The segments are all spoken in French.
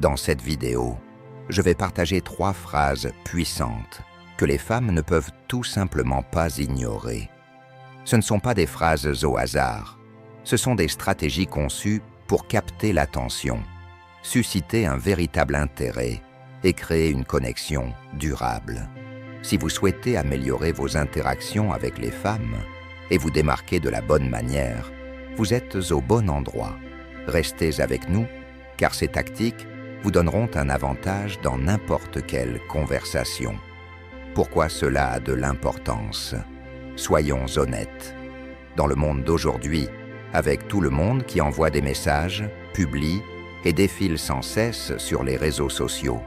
Dans cette vidéo, je vais partager 3 phrases puissantes que les femmes ne peuvent tout simplement pas ignorer. Ce ne sont pas des phrases au hasard, ce sont des stratégies conçues pour capter l'attention, susciter un véritable intérêt et créer une connexion durable. Si vous souhaitez améliorer vos interactions avec les femmes et vous démarquer de la bonne manière, vous êtes au bon endroit. Restez avec nous, car ces tactiques vous donneront un avantage dans n'importe quelle conversation. Pourquoi cela a de l'importance? Soyons honnêtes. Dans le monde d'aujourd'hui, avec tout le monde qui envoie des messages, publie et défile sans cesse sur les réseaux sociaux,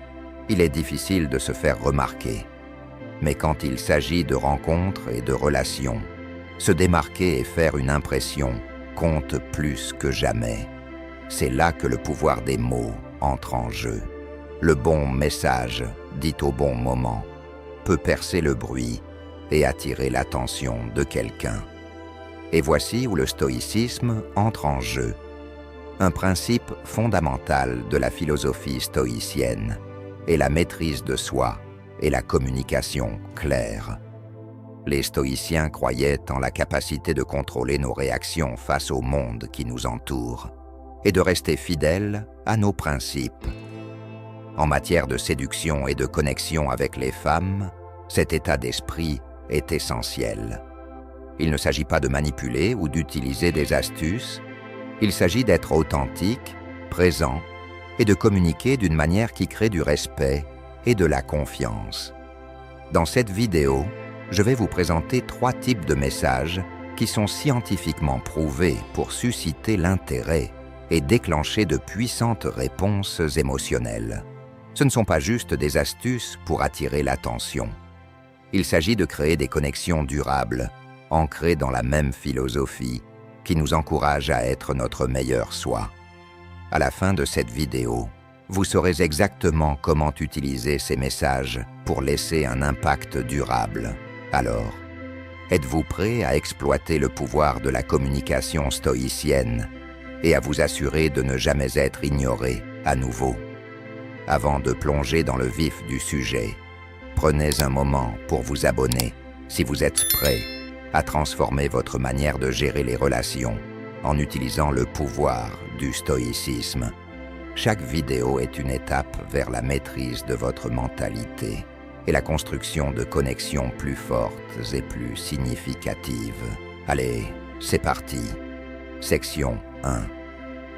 il est difficile de se faire remarquer. Mais quand il s'agit de rencontres et de relations, se démarquer et faire une impression compte plus que jamais. C'est là que le pouvoir des mots entre en jeu. Le bon message, dit au bon moment, peut percer le bruit et attirer l'attention de quelqu'un. Et voici où le stoïcisme entre en jeu. Un principe fondamental de la philosophie stoïcienne est la maîtrise de soi et la communication claire. Les stoïciens croyaient en la capacité de contrôler nos réactions face au monde qui nous entoure et de rester fidèles à nos principes. En matière de séduction et de connexion avec les femmes, cet état d'esprit est essentiel. Il ne s'agit pas de manipuler ou d'utiliser des astuces, il s'agit d'être authentique, présent et de communiquer d'une manière qui crée du respect et de la confiance. Dans cette vidéo, je vais vous présenter 3 types de messages qui sont scientifiquement prouvés pour susciter l'intérêt et déclencher de puissantes réponses émotionnelles. Ce ne sont pas juste des astuces pour attirer l'attention. Il s'agit de créer des connexions durables, ancrées dans la même philosophie, qui nous encourage à être notre meilleur soi. À la fin de cette vidéo, vous saurez exactement comment utiliser ces messages pour laisser un impact durable. Alors, êtes-vous prêt à exploiter le pouvoir de la communication stoïcienne et à vous assurer de ne jamais être ignoré à nouveau? Avant de plonger dans le vif du sujet, prenez un moment pour vous abonner si vous êtes prêt à transformer votre manière de gérer les relations en utilisant le pouvoir du stoïcisme. Chaque vidéo est une étape vers la maîtrise de votre mentalité et la construction de connexions plus fortes et plus significatives. Allez, c'est parti. Section 1.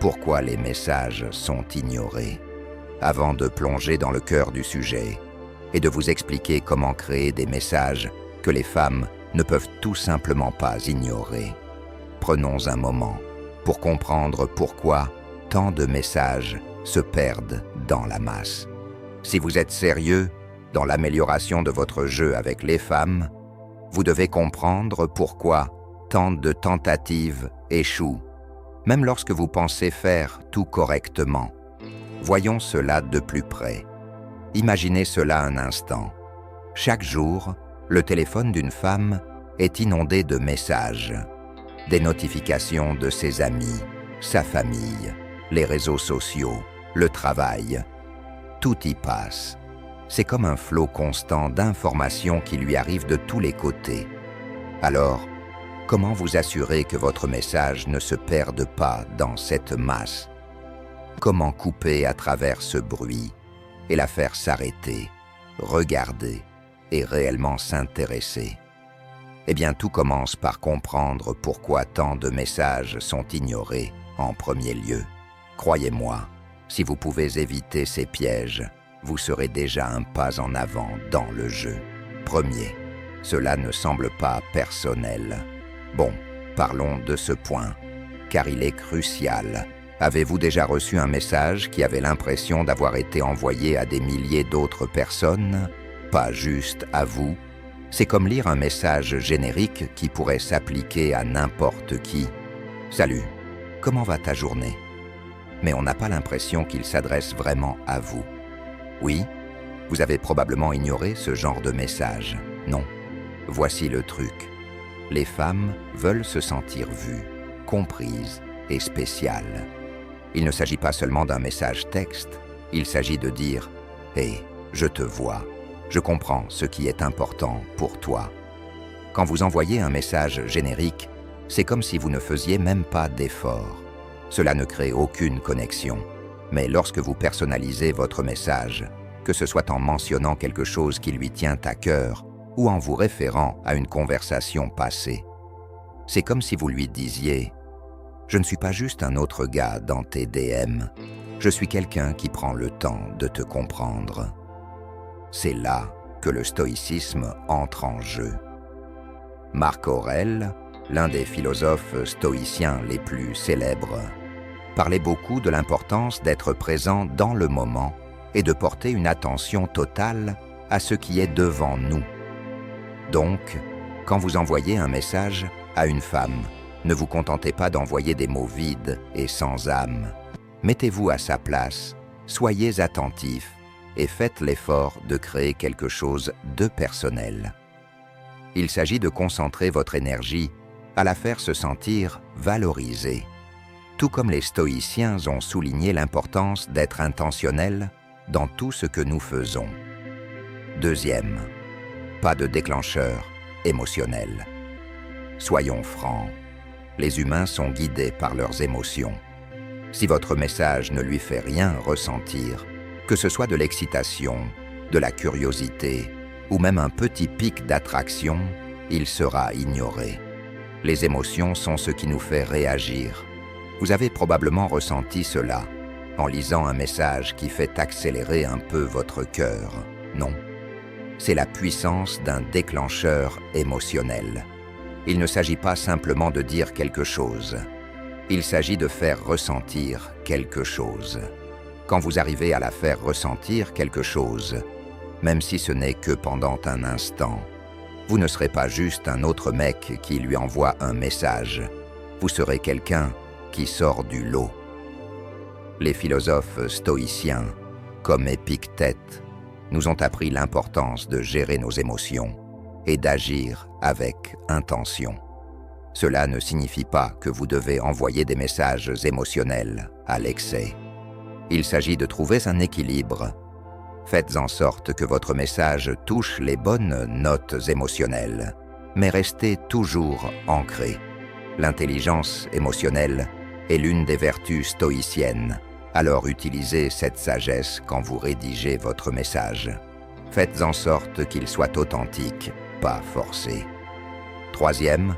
Pourquoi les messages sont ignorés? Avant de plonger dans le cœur du sujet et de vous expliquer comment créer des messages que les femmes ne peuvent tout simplement pas ignorer, prenons un moment pour comprendre pourquoi tant de messages se perdent dans la masse. Si vous êtes sérieux dans l'amélioration de votre jeu avec les femmes, vous devez comprendre pourquoi tant de tentatives échouent, même lorsque vous pensez faire tout correctement. Voyons cela de plus près. Imaginez cela un instant. Chaque jour, le téléphone d'une femme est inondé de messages, des notifications de ses amis, sa famille, les réseaux sociaux, le travail. Tout y passe. C'est comme un flot constant d'informations qui lui arrivent de tous les côtés. Alors, comment vous assurer que votre message ne se perde pas dans cette masse? Comment couper à travers ce bruit et la faire s'arrêter, regarder et réellement s'intéresser? Eh bien, tout commence par comprendre pourquoi tant de messages sont ignorés en premier lieu. Croyez-moi, si vous pouvez éviter ces pièges, vous serez déjà un pas en avant dans le jeu. Premier, cela ne semble pas personnel. Bon, parlons de ce point, car il est crucial. Avez-vous déjà reçu un message qui avait l'impression d'avoir été envoyé à des milliers d'autres personnes, pas juste à vous? C'est comme lire un message générique qui pourrait s'appliquer à n'importe qui. « Salut, comment va ta journée ?» Mais on n'a pas l'impression qu'il s'adresse vraiment à vous. Oui, vous avez probablement ignoré ce genre de message. Non, voici le truc. Les femmes veulent se sentir vues, comprises et spéciales. Il ne s'agit pas seulement d'un message texte, Il s'agit de dire « Hé, je te vois, je comprends ce qui est important pour toi ». Quand vous envoyez un message générique, c'est comme si vous ne faisiez même pas d'effort. Cela ne crée aucune connexion. Mais lorsque vous personnalisez votre message, que ce soit en mentionnant quelque chose qui lui tient à cœur ou en vous référant à une conversation passée, c'est comme si vous lui disiez « Je ne suis pas juste un autre gars dans tes DM, je suis quelqu'un qui prend le temps de te comprendre ». C'est là que le stoïcisme entre en jeu. Marc Aurèle, l'un des philosophes stoïciens les plus célèbres, parlait beaucoup de l'importance d'être présent dans le moment et de porter une attention totale à ce qui est devant nous. Donc, quand vous envoyez un message à une femme, ne vous contentez pas d'envoyer des mots vides et sans âme. Mettez-vous à sa place, soyez attentif et faites l'effort de créer quelque chose de personnel. Il s'agit de concentrer votre énergie à la faire se sentir valorisée. Tout comme les stoïciens ont souligné l'importance d'être intentionnel dans tout ce que nous faisons. Deuxième, pas de déclencheur émotionnel. Soyons francs, les humains sont guidés par leurs émotions. Si votre message ne lui fait rien ressentir, que ce soit de l'excitation, de la curiosité ou même un petit pic d'attraction, il sera ignoré. Les émotions sont ce qui nous fait réagir. Vous avez probablement ressenti cela en lisant un message qui fait accélérer un peu votre cœur, non? C'est la puissance d'un déclencheur émotionnel. Il ne s'agit pas simplement de dire quelque chose. Il s'agit de faire ressentir quelque chose. Quand vous arrivez à la faire ressentir quelque chose, même si ce n'est que pendant un instant, vous ne serez pas juste un autre mec qui lui envoie un message. Vous serez quelqu'un qui sort du lot. Les philosophes stoïciens, comme Épictète, nous ont appris l'importance de gérer nos émotions et d'agir avec intention. Cela ne signifie pas que vous devez envoyer des messages émotionnels à l'excès. Il s'agit de trouver un équilibre. Faites en sorte que votre message touche les bonnes notes émotionnelles, mais restez toujours ancré. L'intelligence émotionnelle est l'une des vertus stoïciennes. Alors utilisez cette sagesse quand vous rédigez votre message. Faites en sorte qu'il soit authentique, pas forcé. Troisième,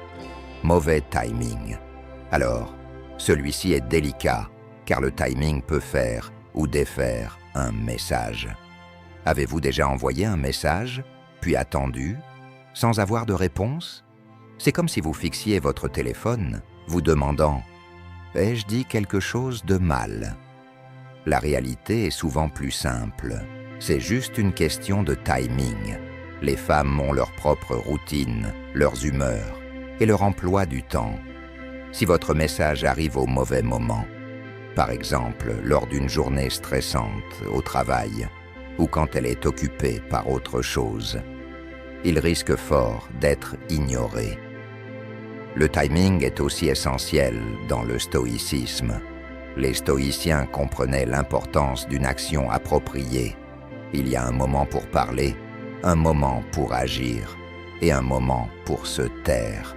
mauvais timing. Alors, celui-ci est délicat, car le timing peut faire ou défaire un message. Avez-vous déjà envoyé un message, puis attendu, sans avoir de réponse? C'est comme si vous fixiez votre téléphone, vous demandant « Ai-je dit quelque chose de mal ?» La réalité est souvent plus simple. C'est juste une question de timing. Les femmes ont leur propre routine, leurs humeurs et leur emploi du temps. Si votre message arrive au mauvais moment, par exemple lors d'une journée stressante au travail ou quand elle est occupée par autre chose, il risque fort d'être ignoré. Le timing est aussi essentiel dans le stoïcisme. Les stoïciens comprenaient l'importance d'une action appropriée. Il y a un moment pour parler, un moment pour agir et un moment pour se taire.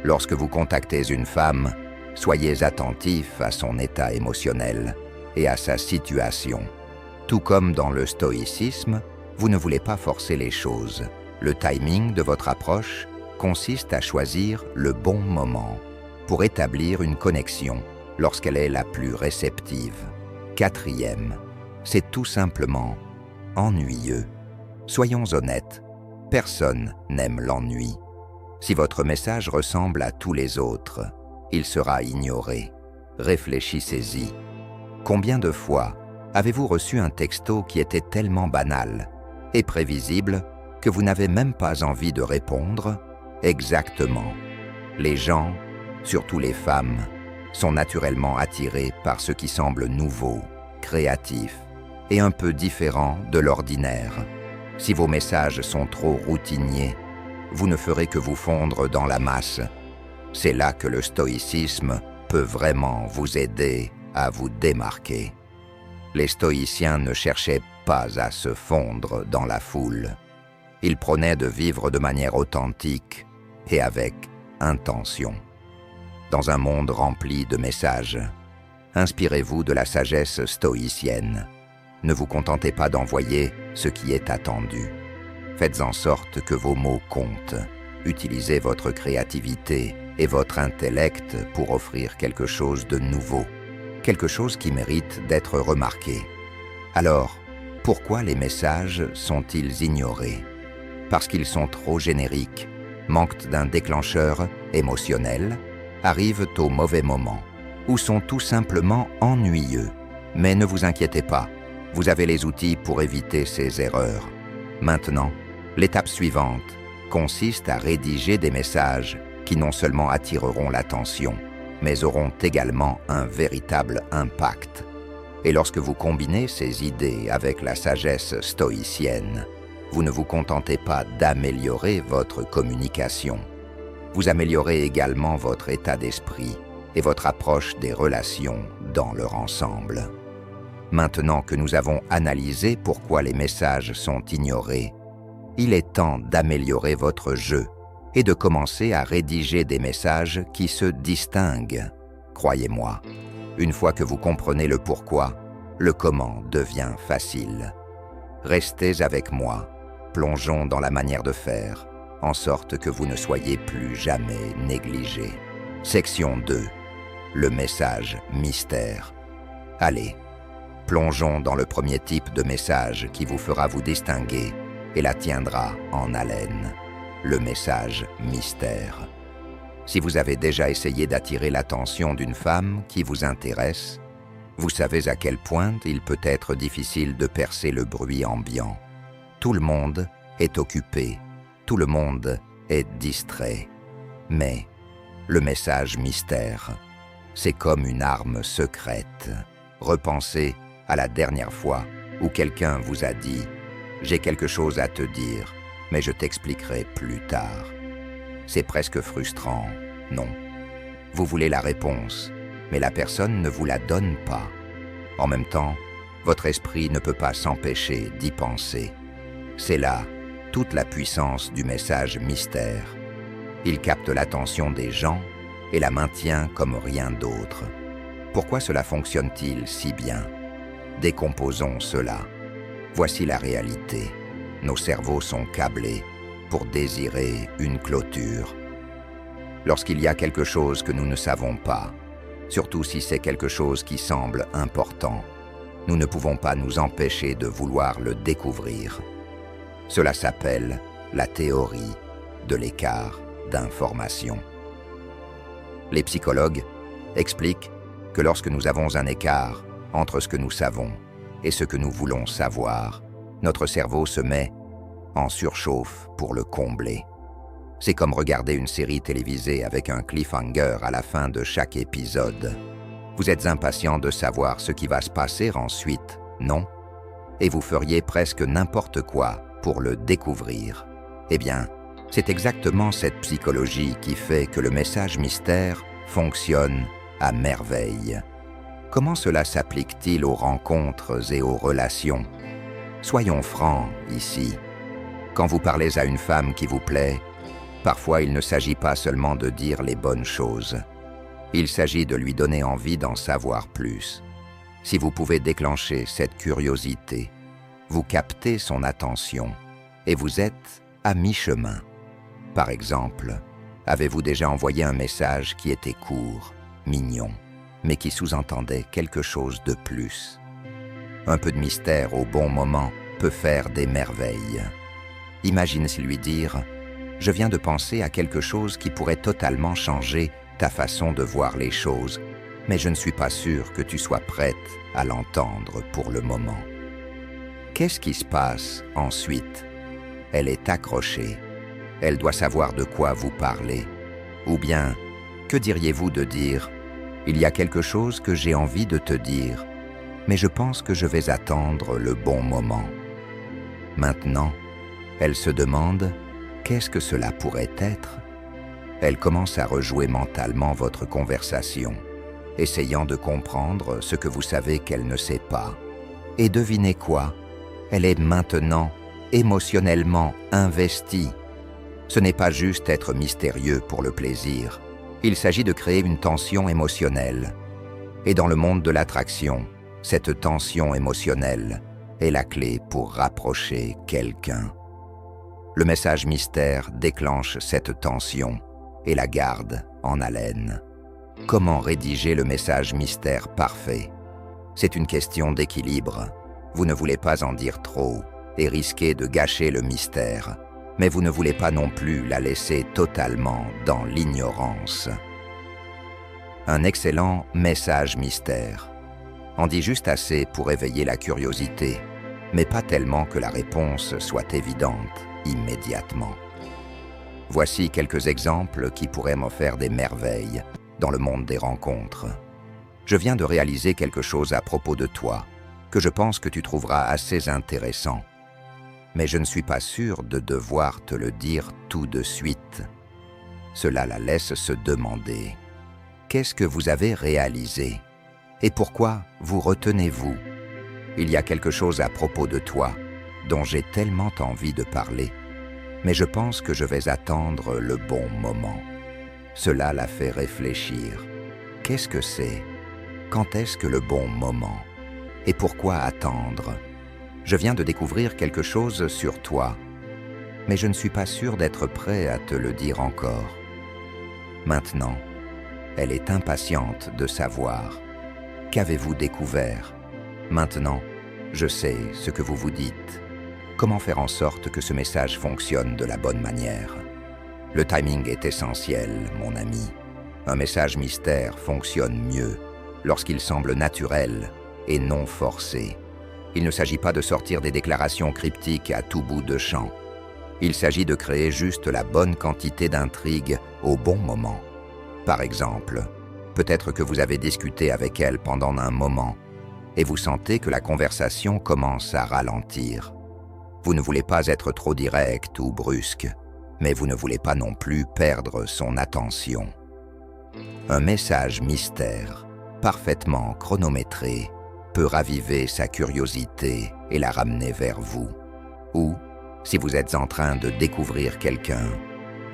Lorsque vous contactez une femme, soyez attentif à son état émotionnel et à sa situation. Tout comme dans le stoïcisme, vous ne voulez pas forcer les choses. Le timing de votre approche consiste à choisir le bon moment pour établir une connexion lorsqu'elle est la plus réceptive. Quatrième, c'est tout simplement ennuyeux. Soyons honnêtes, personne n'aime l'ennui. Si votre message ressemble à tous les autres, il sera ignoré. Réfléchissez-y. Combien de fois avez-vous reçu un texto qui était tellement banal et prévisible que vous n'avez même pas envie de répondre? Exactement. Les gens, surtout les femmes, sont naturellement attirés par ce qui semble nouveau, créatif et un peu différent de l'ordinaire. Si vos messages sont trop routiniers, vous ne ferez que vous fondre dans la masse. C'est là que le stoïcisme peut vraiment vous aider à vous démarquer. Les stoïciens ne cherchaient pas à se fondre dans la foule. Ils prônaient de vivre de manière authentique et avec intention. Dans un monde rempli de messages, inspirez-vous de la sagesse stoïcienne. Ne vous contentez pas d'envoyer ce qui est attendu. Faites en sorte que vos mots comptent. Utilisez votre créativité et votre intellect pour offrir quelque chose de nouveau, quelque chose qui mérite d'être remarqué. Alors, pourquoi les messages sont-ils ignorés? Parce qu'ils sont trop génériques, manquent d'un déclencheur émotionnel, arrivent au mauvais moment, ou sont tout simplement ennuyeux. Mais ne vous inquiétez pas, vous avez les outils pour éviter ces erreurs. Maintenant, l'étape suivante consiste à rédiger des messages qui non seulement attireront l'attention, mais auront également un véritable impact. Et lorsque vous combinez ces idées avec la sagesse stoïcienne, vous ne vous contentez pas d'améliorer votre communication. Vous améliorez également votre état d'esprit et votre approche des relations dans leur ensemble. Maintenant que nous avons analysé pourquoi les messages sont ignorés, il est temps d'améliorer votre jeu et de commencer à rédiger des messages qui se distinguent. Croyez-moi, une fois que vous comprenez le pourquoi, le comment devient facile. Restez avec moi, plongeons dans la manière de faire, en sorte que vous ne soyez plus jamais négligé. Section 2. Le message mystère. Allez, plongeons dans le premier type de message qui vous fera vous distinguer et la tiendra en haleine. Le message mystère. Si vous avez déjà essayé d'attirer l'attention d'une femme qui vous intéresse, vous savez à quel point il peut être difficile de percer le bruit ambiant. Tout le monde est occupé, tout le monde est distrait. Mais le message mystère, c'est comme une arme secrète. Repensez à la dernière fois où quelqu'un vous a dit « J'ai quelque chose à te dire, mais je t'expliquerai plus tard ». C'est presque frustrant, non? Vous voulez la réponse, mais la personne ne vous la donne pas. En même temps, votre esprit ne peut pas s'empêcher d'y penser. C'est là toute la puissance du message mystère. Il capte l'attention des gens et la maintient comme rien d'autre. Pourquoi cela fonctionne-t-il si bien? Décomposons cela. Voici la réalité. Nos cerveaux sont câblés pour désirer une clôture. Lorsqu'il y a quelque chose que nous ne savons pas, surtout si c'est quelque chose qui semble important, nous ne pouvons pas nous empêcher de vouloir le découvrir. Cela s'appelle la théorie de l'écart d'information. Les psychologues expliquent que lorsque nous avons un écart entre ce que nous savons et ce que nous voulons savoir, notre cerveau se met en surchauffe pour le combler. C'est comme regarder une série télévisée avec un cliffhanger à la fin de chaque épisode. Vous êtes impatient de savoir ce qui va se passer ensuite, non? Et vous feriez presque n'importe quoi pour le découvrir. Eh bien, c'est exactement cette psychologie qui fait que le message mystère fonctionne à merveille. Comment cela s'applique-t-il aux rencontres et aux relations? Soyons francs ici. Quand vous parlez à une femme qui vous plaît, parfois il ne s'agit pas seulement de dire les bonnes choses. Il s'agit de lui donner envie d'en savoir plus. Si vous pouvez déclencher cette curiosité, vous captez son attention et vous êtes à mi-chemin. Par exemple, avez-vous déjà envoyé un message qui était court, mignon, mais qui sous-entendait quelque chose de plus? Un peu de mystère au bon moment peut faire des merveilles. Imagine-si lui dire « Je viens de penser à quelque chose qui pourrait totalement changer ta façon de voir les choses, mais je ne suis pas sûr que tu sois prête à l'entendre pour le moment. » Qu'est-ce qui se passe ensuite? Elle est accrochée. Elle doit savoir de quoi vous parlez. Ou bien, que diriez-vous de dire « Il y a quelque chose que j'ai envie de te dire, mais je pense que je vais attendre le bon moment. » Maintenant, elle se demande « Qu'est-ce que cela pourrait être ?» Elle commence à rejouer mentalement votre conversation, essayant de comprendre ce que vous savez qu'elle ne sait pas. Et devinez quoi? Elle est maintenant émotionnellement investie. Ce n'est pas juste être mystérieux pour le plaisir. Il s'agit de créer une tension émotionnelle. Et dans le monde de l'attraction, cette tension émotionnelle est la clé pour rapprocher quelqu'un. Le message mystère déclenche cette tension et la garde en haleine. Comment rédiger le message mystère parfait? C'est une question d'équilibre. Vous ne voulez pas en dire trop et risquer de gâcher le mystère, mais vous ne voulez pas non plus la laisser totalement dans l'ignorance. Un excellent message mystère en dit juste assez pour éveiller la curiosité, mais pas tellement que la réponse soit évidente immédiatement. Voici quelques exemples qui pourraient m'en faire des merveilles dans le monde des rencontres. Je viens de réaliser quelque chose à propos de toi que je pense que tu trouveras assez intéressant. Mais je ne suis pas sûr de devoir te le dire tout de suite. Cela la laisse se demander. Qu'est-ce que vous avez réalisé? Et pourquoi vous retenez-vous? Il y a quelque chose à propos de toi dont j'ai tellement envie de parler, mais je pense que je vais attendre le bon moment. Cela la fait réfléchir. Qu'est-ce que c'est? Quand est-ce que le bon moment? Et pourquoi attendre? Je viens de découvrir quelque chose sur toi, mais je ne suis pas sûr d'être prêt à te le dire encore. Maintenant, elle est impatiente de savoir. Qu'avez-vous découvert? Maintenant, je sais ce que vous vous dites. Comment faire en sorte que ce message fonctionne de la bonne manière? Le timing est essentiel, mon ami. Un message mystère fonctionne mieux lorsqu'il semble naturel et non forcé. Il ne s'agit pas de sortir des déclarations cryptiques à tout bout de champ. Il s'agit de créer juste la bonne quantité d'intrigue au bon moment. Par exemple, peut-être que vous avez discuté avec elle pendant un moment et vous sentez que la conversation commence à ralentir. Vous ne voulez pas être trop direct ou brusque, mais vous ne voulez pas non plus perdre son attention. Un message mystère, parfaitement chronométré, peut raviver sa curiosité et la ramener vers vous. Ou, si vous êtes en train de découvrir quelqu'un,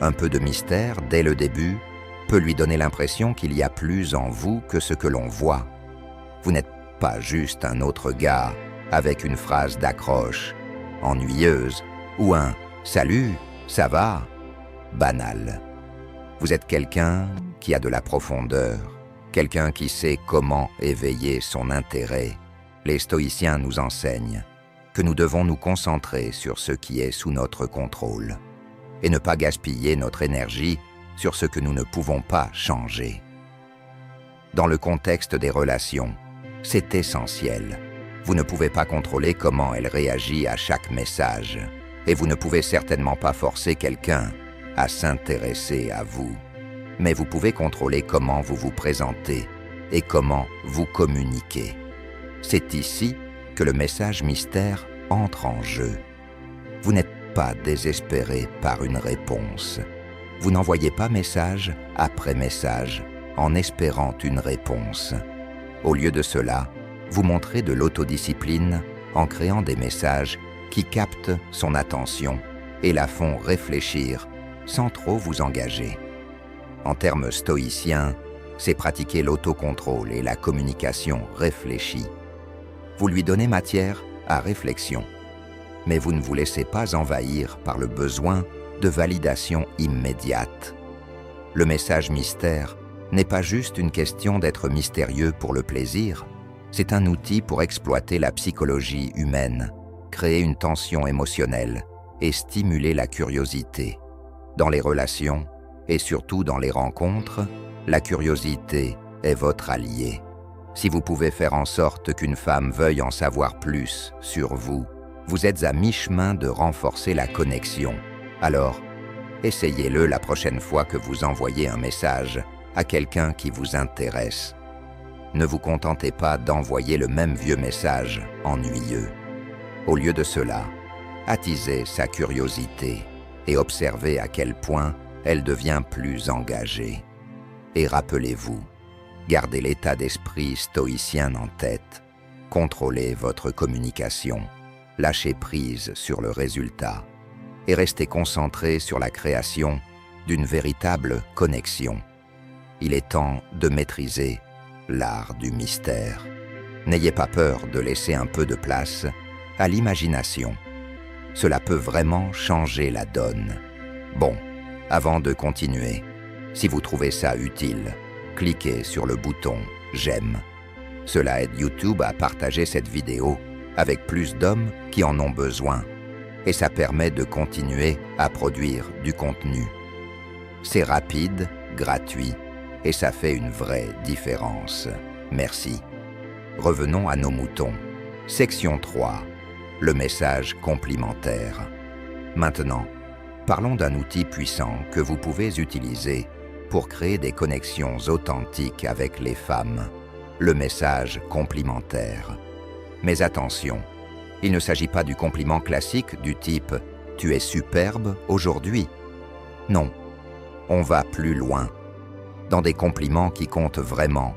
un peu de mystère dès le début peut lui donner l'impression qu'il y a plus en vous que ce que l'on voit. Vous n'êtes pas juste un autre gars avec une phrase d'accroche, ennuyeuse, ou un « Salut, ça va ?» banal. Vous êtes quelqu'un qui a de la profondeur, quelqu'un qui sait comment éveiller son intérêt. Les stoïciens nous enseignent que nous devons nous concentrer sur ce qui est sous notre contrôle et ne pas gaspiller notre énergie sur ce que nous ne pouvons pas changer. Dans le contexte des relations, c'est essentiel. Vous ne pouvez pas contrôler comment elle réagit à chaque message et vous ne pouvez certainement pas forcer quelqu'un à s'intéresser à vous. Mais vous pouvez contrôler comment vous vous présentez et comment vous communiquez. C'est ici que le message mystère entre en jeu. Vous n'êtes pas désespéré par une réponse. Vous n'envoyez pas message après message en espérant une réponse. Au lieu de cela, vous montrez de l'autodiscipline en créant des messages qui captent son attention et la font réfléchir sans trop vous engager. En termes stoïciens, c'est pratiquer l'autocontrôle et la communication réfléchie. Vous lui donnez matière à réflexion, mais vous ne vous laissez pas envahir par le besoin de validation immédiate. Le message mystère n'est pas juste une question d'être mystérieux pour le plaisir, c'est un outil pour exploiter la psychologie humaine, créer une tension émotionnelle et stimuler la curiosité. Dans les relations, et surtout dans les rencontres, la curiosité est votre allié. Si vous pouvez faire en sorte qu'une femme veuille en savoir plus sur vous, vous êtes à mi-chemin de renforcer la connexion. Alors, essayez-le la prochaine fois que vous envoyez un message à quelqu'un qui vous intéresse. Ne vous contentez pas d'envoyer le même vieux message ennuyeux. Au lieu de cela, attisez sa curiosité et observez à quel point elle devient plus engagée. Et rappelez-vous, gardez l'état d'esprit stoïcien en tête. Contrôlez votre communication, lâchez prise sur le résultat et restez concentré sur la création d'une véritable connexion. Il est temps de maîtriser l'art du mystère. N'ayez pas peur de laisser un peu de place à l'imagination. Cela peut vraiment changer la donne. Bon, avant de continuer, si vous trouvez ça utile, cliquez sur le bouton « J'aime ». Cela aide YouTube à partager cette vidéo avec plus d'hommes qui en ont besoin et ça permet de continuer à produire du contenu. C'est rapide, gratuit et ça fait une vraie différence. Merci. Revenons à nos moutons. Section 3. Le message complémentaire. Maintenant, parlons d'un outil puissant que vous pouvez utiliser pour créer des connexions authentiques avec les femmes. Le message complémentaire. Mais attention, il ne s'agit pas du compliment classique du type « Tu es superbe aujourd'hui ». Non, on va plus loin, dans des compliments qui comptent vraiment,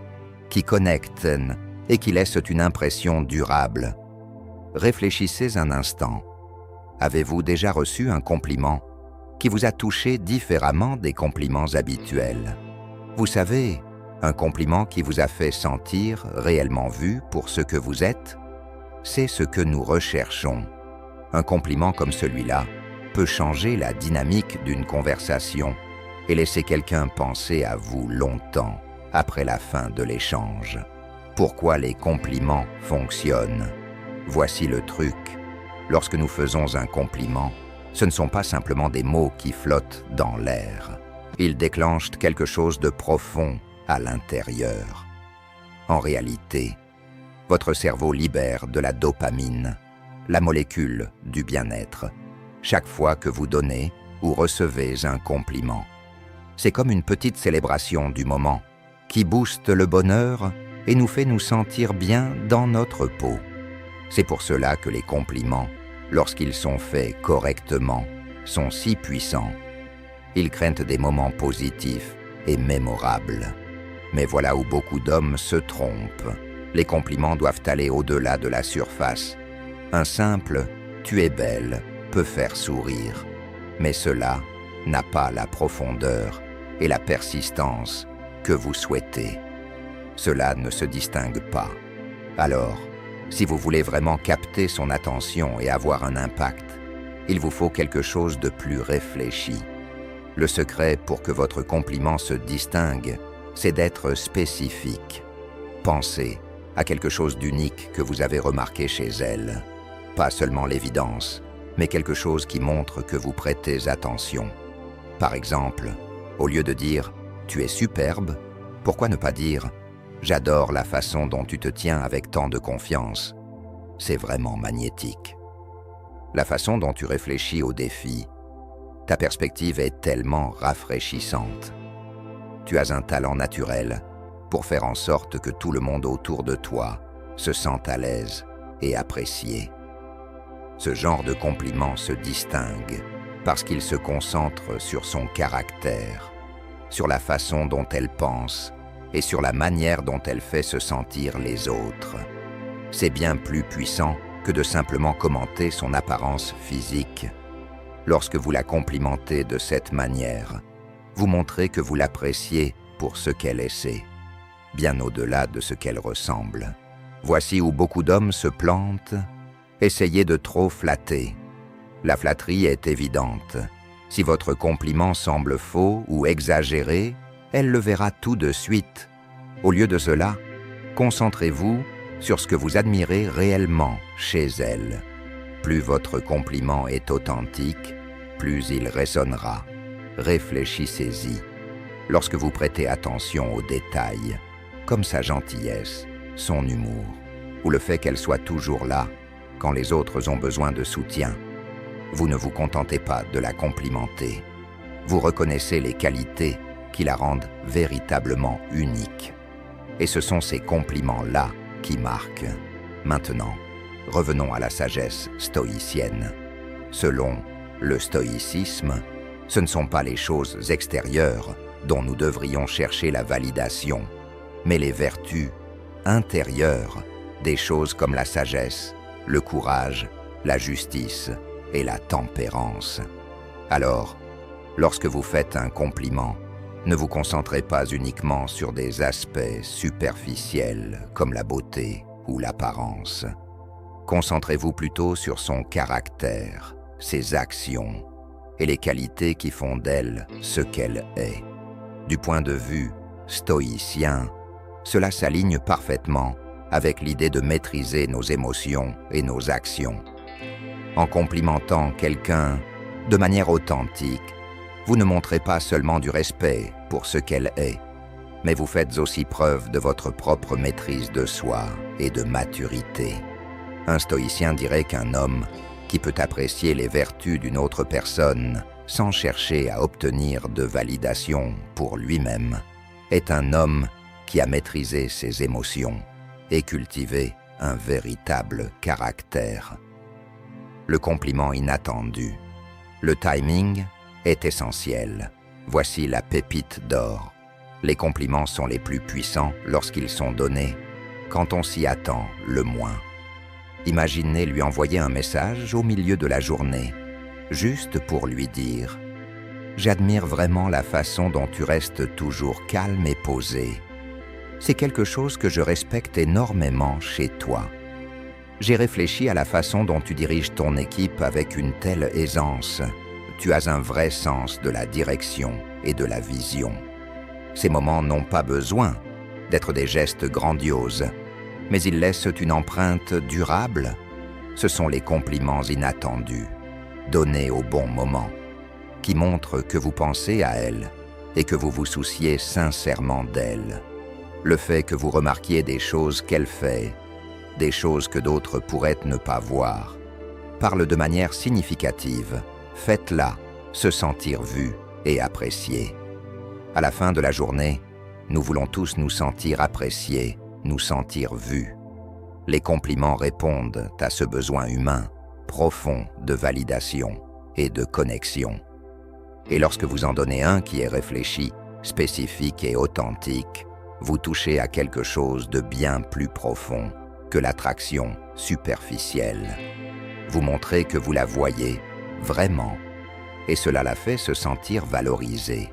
qui connectent et qui laissent une impression durable. Réfléchissez un instant. Avez-vous déjà reçu un compliment qui vous a touché différemment des compliments habituels? Vous savez, un compliment qui vous a fait sentir réellement vu pour ce que vous êtes? C'est ce que nous recherchons. Un compliment comme celui-là peut changer la dynamique d'une conversation et laisser quelqu'un penser à vous longtemps après la fin de l'échange. Pourquoi les compliments fonctionnent? Voici le truc. Lorsque nous faisons un compliment, ce ne sont pas simplement des mots qui flottent dans l'air. Ils déclenchent quelque chose de profond à l'intérieur. En réalité, votre cerveau libère de la dopamine, la molécule du bien-être, chaque fois que vous donnez ou recevez un compliment. C'est comme une petite célébration du moment qui booste le bonheur et nous fait nous sentir bien dans notre peau. C'est pour cela que les compliments, lorsqu'ils sont faits correctement, sont si puissants. Ils créent des moments positifs et mémorables. Mais voilà où beaucoup d'hommes se trompent. Les compliments doivent aller au-delà de la surface. Un simple « tu es belle » peut faire sourire. Mais cela n'a pas la profondeur et la persistance que vous souhaitez. Cela ne se distingue pas. Alors, si vous voulez vraiment capter son attention et avoir un impact, il vous faut quelque chose de plus réfléchi. Le secret pour que votre compliment se distingue, c'est d'être spécifique. Pensez à quelque chose d'unique que vous avez remarqué chez elle. Pas seulement l'évidence, mais quelque chose qui montre que vous prêtez attention. Par exemple, au lieu de dire « tu es superbe », pourquoi ne pas dire « j'adore la façon dont tu te tiens avec tant de confiance ». C'est vraiment magnétique. La façon dont tu réfléchis au défi, ta perspective est tellement rafraîchissante. Tu as un talent naturel pour faire en sorte que tout le monde autour de toi se sente à l'aise et apprécié. Ce genre de compliment se distingue parce qu'il se concentre sur son caractère, sur la façon dont elle pense et sur la manière dont elle fait se sentir les autres. C'est bien plus puissant que de simplement commenter son apparence physique. Lorsque vous la complimentez de cette manière, vous montrez que vous l'appréciez pour ce qu'elle essaie, bien au-delà de ce qu'elle ressemble. Voici où beaucoup d'hommes se plantent. Essayez de trop flatter. La flatterie est évidente. Si votre compliment semble faux ou exagéré, elle le verra tout de suite. Au lieu de cela, concentrez-vous sur ce que vous admirez réellement chez elle. Plus votre compliment est authentique, plus il résonnera. Réfléchissez-y. Lorsque vous prêtez attention aux détails, comme sa gentillesse, son humour, ou le fait qu'elle soit toujours là quand les autres ont besoin de soutien, vous ne vous contentez pas de la complimenter. Vous reconnaissez les qualités qui la rendent véritablement unique. Et ce sont ces compliments-là qui marquent. Maintenant, revenons à la sagesse stoïcienne. Selon le stoïcisme, ce ne sont pas les choses extérieures dont nous devrions chercher la validation, mais les vertus intérieures des choses comme la sagesse, le courage, la justice et la tempérance. Alors, lorsque vous faites un compliment, ne vous concentrez pas uniquement sur des aspects superficiels comme la beauté ou l'apparence. Concentrez-vous plutôt sur son caractère, ses actions et les qualités qui font d'elle ce qu'elle est. Du point de vue stoïcien, cela s'aligne parfaitement avec l'idée de maîtriser nos émotions et nos actions. En complimentant quelqu'un de manière authentique, vous ne montrez pas seulement du respect pour ce qu'elle est, mais vous faites aussi preuve de votre propre maîtrise de soi et de maturité. Un stoïcien dirait qu'un homme qui peut apprécier les vertus d'une autre personne sans chercher à obtenir de validation pour lui-même est un homme qui a maîtrisé ses émotions et cultivé un véritable caractère. Le compliment inattendu. Le timing est essentiel. Voici la pépite d'or. Les compliments sont les plus puissants lorsqu'ils sont donnés quand on s'y attend le moins. Imaginez lui envoyer un message au milieu de la journée, juste pour lui dire « J'admire vraiment la façon dont tu restes toujours calme et posé. C'est quelque chose que je respecte énormément chez toi. J'ai réfléchi à la façon dont tu diriges ton équipe avec une telle aisance. Tu as un vrai sens de la direction et de la vision. Ces moments n'ont pas besoin d'être des gestes grandioses, mais ils laissent une empreinte durable. Ce sont les compliments inattendus, donnés au bon moment, qui montrent que vous pensez à elle et que vous vous souciez sincèrement d'elle. Le fait que vous remarquiez des choses qu'elle fait, des choses que d'autres pourraient ne pas voir, parle de manière significative. Faites-la se sentir vue et appréciée. À la fin de la journée, nous voulons tous nous sentir appréciés, nous sentir vus. Les compliments répondent à ce besoin humain profond de validation et de connexion. Et lorsque vous en donnez un qui est réfléchi, spécifique et authentique, vous touchez à quelque chose de bien plus profond que l'attraction superficielle. Vous montrez que vous la voyez vraiment, et cela la fait se sentir valorisée.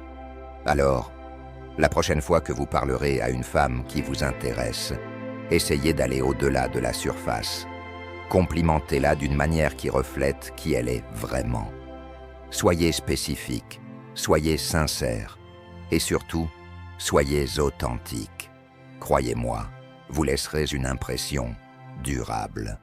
Alors, la prochaine fois que vous parlerez à une femme qui vous intéresse, essayez d'aller au-delà de la surface. Complimentez-la d'une manière qui reflète qui elle est vraiment. Soyez spécifique, soyez sincère, et surtout, soyez authentique. Croyez-moi, vous laisserez une impression durable.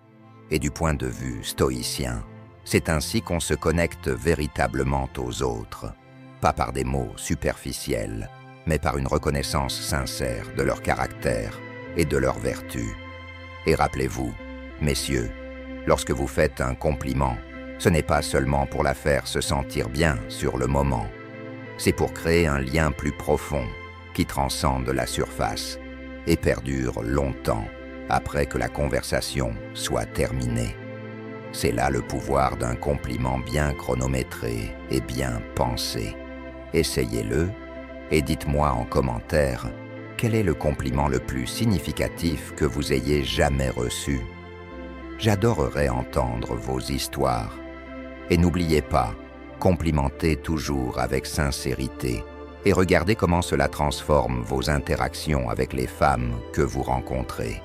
Et du point de vue stoïcien, c'est ainsi qu'on se connecte véritablement aux autres, pas par des mots superficiels, mais par une reconnaissance sincère de leur caractère et de leurs vertus. Et rappelez-vous, messieurs, lorsque vous faites un compliment, ce n'est pas seulement pour la faire se sentir bien sur le moment, c'est pour créer un lien plus profond qui transcende la surface et perdure longtemps après que la conversation soit terminée. C'est là le pouvoir d'un compliment bien chronométré et bien pensé. Essayez-le et dites-moi en commentaire quel est le compliment le plus significatif que vous ayez jamais reçu. J'adorerais entendre vos histoires. Et n'oubliez pas, complimentez toujours avec sincérité et regardez comment cela transforme vos interactions avec les femmes que vous rencontrez.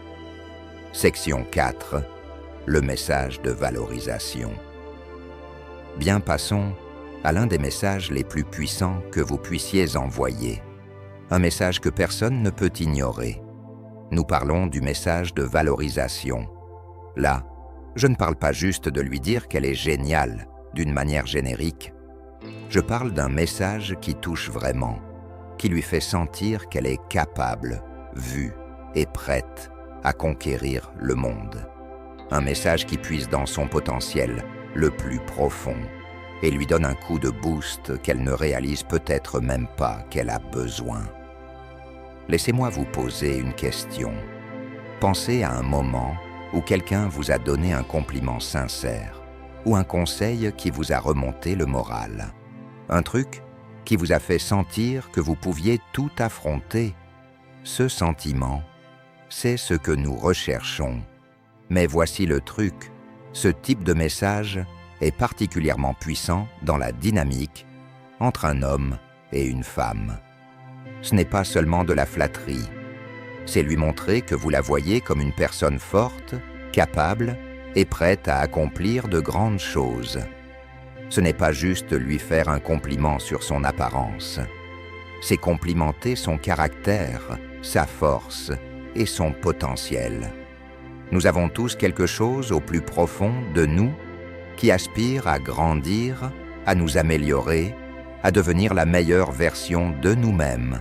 Section 4. Le message de valorisation. Bien, passons à l'un des messages les plus puissants que vous puissiez envoyer. Un message que personne ne peut ignorer. Nous parlons du message de valorisation. Là, je ne parle pas juste de lui dire qu'elle est géniale, d'une manière générique. Je parle d'un message qui touche vraiment, qui lui fait sentir qu'elle est capable, vue et prête à conquérir le monde. Un message qui puise dans son potentiel le plus profond et lui donne un coup de boost qu'elle ne réalise peut-être même pas qu'elle a besoin. Laissez-moi vous poser une question. Pensez à un moment où quelqu'un vous a donné un compliment sincère ou un conseil qui vous a remonté le moral. Un truc qui vous a fait sentir que vous pouviez tout affronter. Ce sentiment, c'est ce que nous recherchons Mais voici le truc, ce type de message est particulièrement puissant dans la dynamique entre un homme et une femme. Ce n'est pas seulement de la flatterie, c'est lui montrer que vous la voyez comme une personne forte, capable et prête à accomplir de grandes choses. Ce n'est pas juste lui faire un compliment sur son apparence, c'est complimenter son caractère, sa force et son potentiel. Nous avons tous quelque chose au plus profond de nous qui aspire à grandir, à nous améliorer, à devenir la meilleure version de nous-mêmes.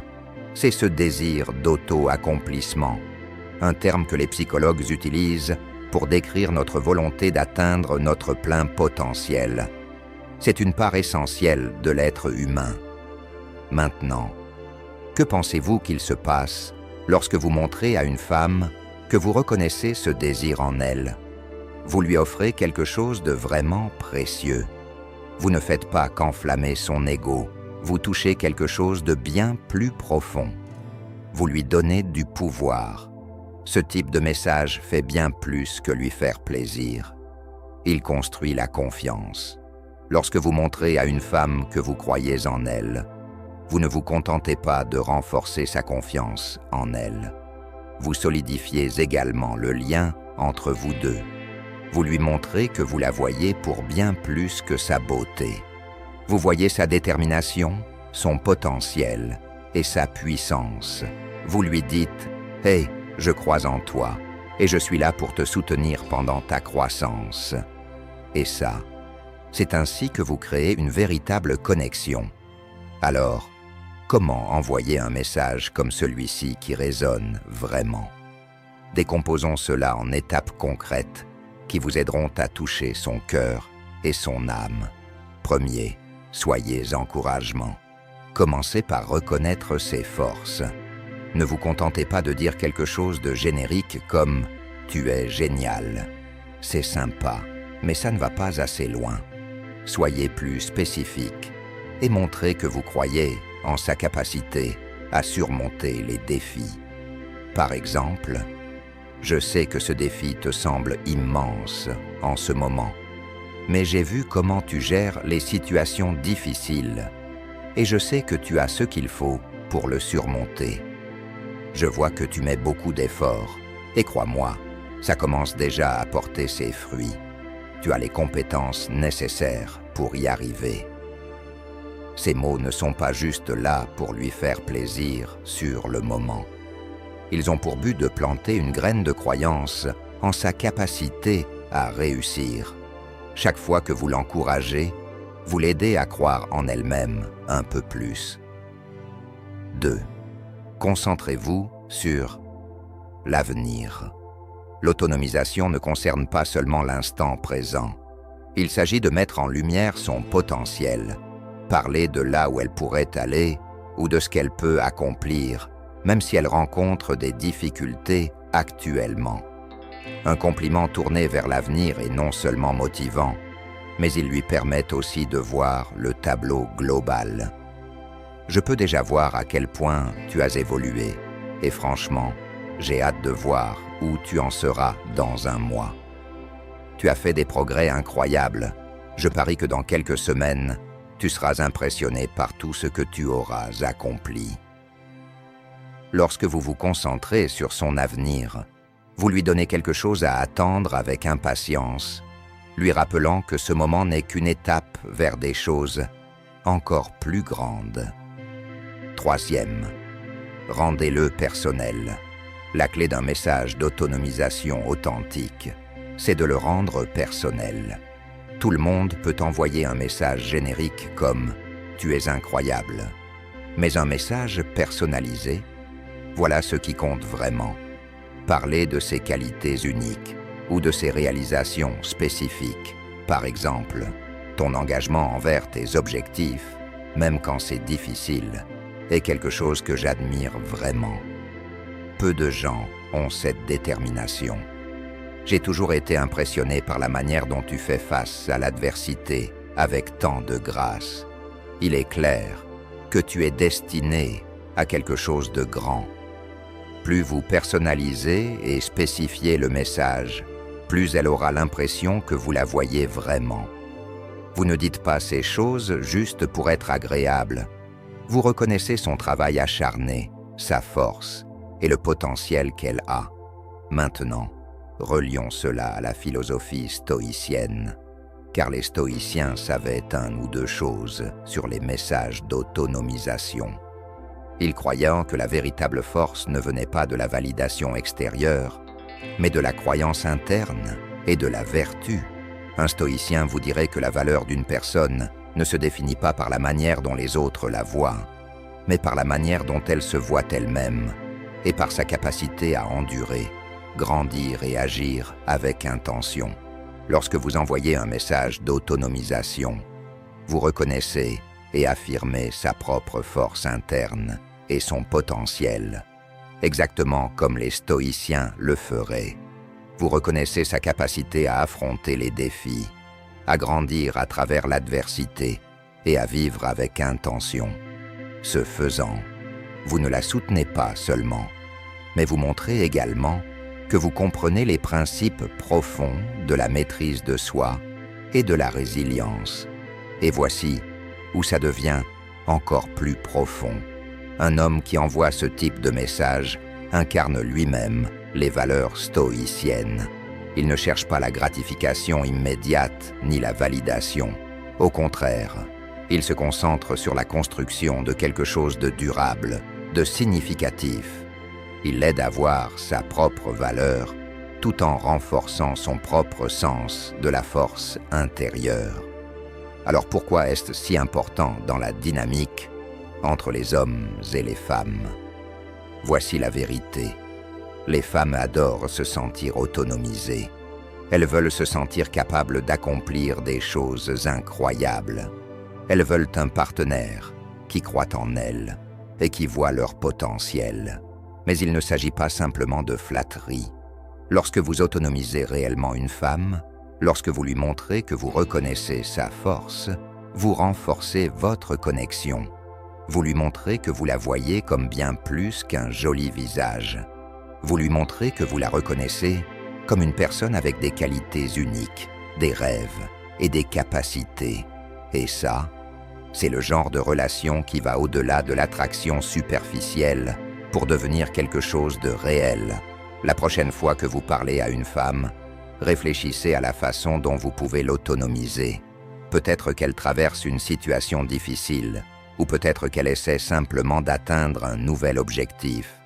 C'est ce désir d'auto-accomplissement, un terme que les psychologues utilisent pour décrire notre volonté d'atteindre notre plein potentiel. C'est une part essentielle de l'être humain. Maintenant, que pensez-vous qu'il se passe lorsque vous montrez à une femme que vous reconnaissez ce désir en elle? Vous lui offrez quelque chose de vraiment précieux. Vous ne faites pas qu'enflammer son ego, vous touchez quelque chose de bien plus profond. Vous lui donnez du pouvoir. Ce type de message fait bien plus que lui faire plaisir. Il construit la confiance. Lorsque vous montrez à une femme que vous croyez en elle, vous ne vous contentez pas de renforcer sa confiance en elle. Vous solidifiez également le lien entre vous deux. Vous lui montrez que vous la voyez pour bien plus que sa beauté. Vous voyez sa détermination, son potentiel et sa puissance. Vous lui dites « Hey, je crois en toi et je suis là pour te soutenir pendant ta croissance. » Et ça, c'est ainsi que vous créez une véritable connexion. Alors, comment envoyer un message comme celui-ci qui résonne vraiment? Décomposons cela en étapes concrètes qui vous aideront à toucher son cœur et son âme. Premier, soyez encouragement. Commencez par reconnaître ses forces. Ne vous contentez pas de dire quelque chose de générique comme « tu es génial ». C'est sympa, mais ça ne va pas assez loin. Soyez plus spécifique et montrez que vous croyez en sa capacité à surmonter les défis. Par exemple, « Je sais que ce défi te semble immense en ce moment, mais j'ai vu comment tu gères les situations difficiles et je sais que tu as ce qu'il faut pour le surmonter. Je vois que tu mets beaucoup d'efforts et crois-moi, ça commence déjà à porter ses fruits. Tu as les compétences nécessaires pour y arriver. » Ces mots ne sont pas juste là pour lui faire plaisir sur le moment. Ils ont pour but de planter une graine de croyance en sa capacité à réussir. Chaque fois que vous l'encouragez, vous l'aidez à croire en elle-même un peu plus. 2. Concentrez-vous sur l'avenir. L'autonomisation ne concerne pas seulement l'instant présent. Il s'agit de mettre en lumière son potentiel, parler de là où elle pourrait aller ou de ce qu'elle peut accomplir, même si elle rencontre des difficultés actuellement. Un compliment tourné vers l'avenir est non seulement motivant, mais il lui permet aussi de voir le tableau global. Je peux déjà voir à quel point tu as évolué, et franchement, j'ai hâte de voir où tu en seras dans un mois. Tu as fait des progrès incroyables. Je parie que dans quelques semaines, tu seras impressionné par tout ce que tu auras accompli. Lorsque vous vous concentrez sur son avenir, vous lui donnez quelque chose à attendre avec impatience, lui rappelant que ce moment n'est qu'une étape vers des choses encore plus grandes. 3e, rendez-le personnel. La clé d'un message d'autonomisation authentique, c'est de le rendre personnel. Tout le monde peut envoyer un message générique comme « tu es incroyable », mais un message personnalisé, voilà ce qui compte vraiment. Parler de ses qualités uniques ou de ses réalisations spécifiques. Par exemple, ton engagement envers tes objectifs, même quand c'est difficile, est quelque chose que j'admire vraiment. Peu de gens ont cette détermination. J'ai toujours été impressionné par la manière dont tu fais face à l'adversité avec tant de grâce. Il est clair que tu es destiné à quelque chose de grand. Plus vous personnalisez et spécifiez le message, plus elle aura l'impression que vous la voyez vraiment. Vous ne dites pas ces choses juste pour être agréable. Vous reconnaissez son travail acharné, sa force et le potentiel qu'elle a. Maintenant, relions cela à la philosophie stoïcienne, car les stoïciens savaient un ou deux choses sur les messages d'autonomisation. Ils croyaient que la véritable force ne venait pas de la validation extérieure, mais de la croyance interne et de la vertu. Un stoïcien vous dirait que la valeur d'une personne ne se définit pas par la manière dont les autres la voient, mais par la manière dont elle se voit elle-même et par sa capacité à endurer, grandir et agir avec intention. Lorsque vous envoyez un message d'autonomisation, vous reconnaissez et affirmez sa propre force interne et son potentiel, exactement comme les stoïciens le feraient. Vous reconnaissez sa capacité à affronter les défis, à grandir à travers l'adversité et à vivre avec intention. Ce faisant, vous ne la soutenez pas seulement, mais vous montrez également que vous comprenez les principes profonds de la maîtrise de soi et de la résilience. Et voici où ça devient encore plus profond. Un homme qui envoie ce type de message incarne lui-même les valeurs stoïciennes. Il ne cherche pas la gratification immédiate ni la validation. Au contraire, il se concentre sur la construction de quelque chose de durable, de significatif. Il l'aide à voir sa propre valeur tout en renforçant son propre sens de la force intérieure. Alors pourquoi est-ce si important dans la dynamique entre les hommes et les femmes? Voici la vérité. Les femmes adorent se sentir autonomisées. Elles veulent se sentir capables d'accomplir des choses incroyables. Elles veulent un partenaire qui croit en elles et qui voit leur potentiel. Mais il ne s'agit pas simplement de flatterie. Lorsque vous autonomisez réellement une femme, lorsque vous lui montrez que vous reconnaissez sa force, vous renforcez votre connexion. Vous lui montrez que vous la voyez comme bien plus qu'un joli visage. Vous lui montrez que vous la reconnaissez comme une personne avec des qualités uniques, des rêves et des capacités. Et ça, c'est le genre de relation qui va au-delà de l'attraction superficielle pour devenir quelque chose de réel. La prochaine fois que vous parlez à une femme, réfléchissez à la façon dont vous pouvez l'autonomiser. Peut-être qu'elle traverse une situation difficile, ou peut-être qu'elle essaie simplement d'atteindre un nouvel objectif.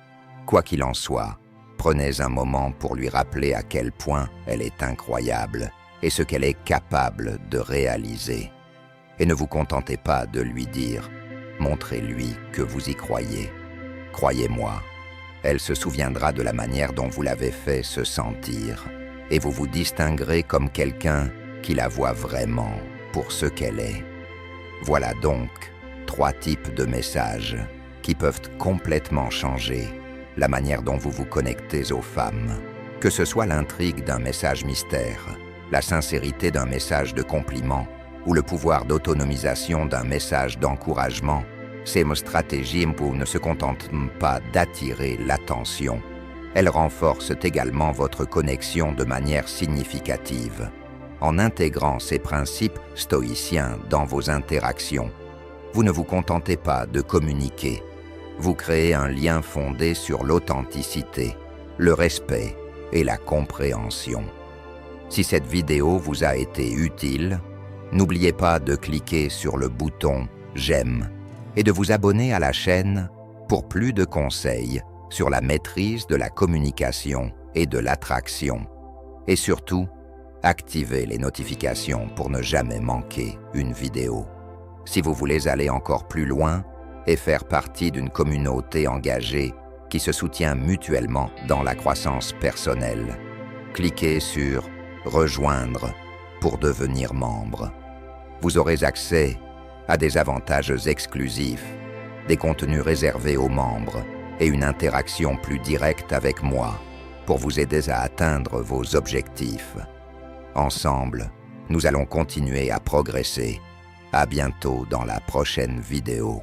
Quoi qu'il en soit, prenez un moment pour lui rappeler à quel point elle est incroyable et ce qu'elle est capable de réaliser. Et ne vous contentez pas de lui dire « montrez-lui que vous y croyez ». Croyez-moi, elle se souviendra de la manière dont vous l'avez fait se sentir, et vous vous distinguerez comme quelqu'un qui la voit vraiment pour ce qu'elle est. Voilà donc 3 types de messages qui peuvent complètement changer la manière dont vous vous connectez aux femmes. Que ce soit l'intrigue d'un message mystère, la sincérité d'un message de compliment ou le pouvoir d'autonomisation d'un message d'encouragement, ces stratégies ne se contentent pas d'attirer l'attention. Elles renforcent également votre connexion de manière significative. En intégrant ces principes stoïciens dans vos interactions, vous ne vous contentez pas de communiquer. Vous créez un lien fondé sur l'authenticité, le respect et la compréhension. Si cette vidéo vous a été utile, n'oubliez pas de cliquer sur le bouton « J'aime » et de vous abonner à la chaîne pour plus de conseils sur la maîtrise de la communication et de l'attraction. Et surtout, activez les notifications pour ne jamais manquer une vidéo. Si vous voulez aller encore plus loin et faire partie d'une communauté engagée qui se soutient mutuellement dans la croissance personnelle, cliquez sur « Rejoindre » pour devenir membre. Vous aurez accès à des avantages exclusifs, des contenus réservés aux membres et une interaction plus directe avec moi pour vous aider à atteindre vos objectifs. Ensemble, nous allons continuer à progresser. À bientôt dans la prochaine vidéo.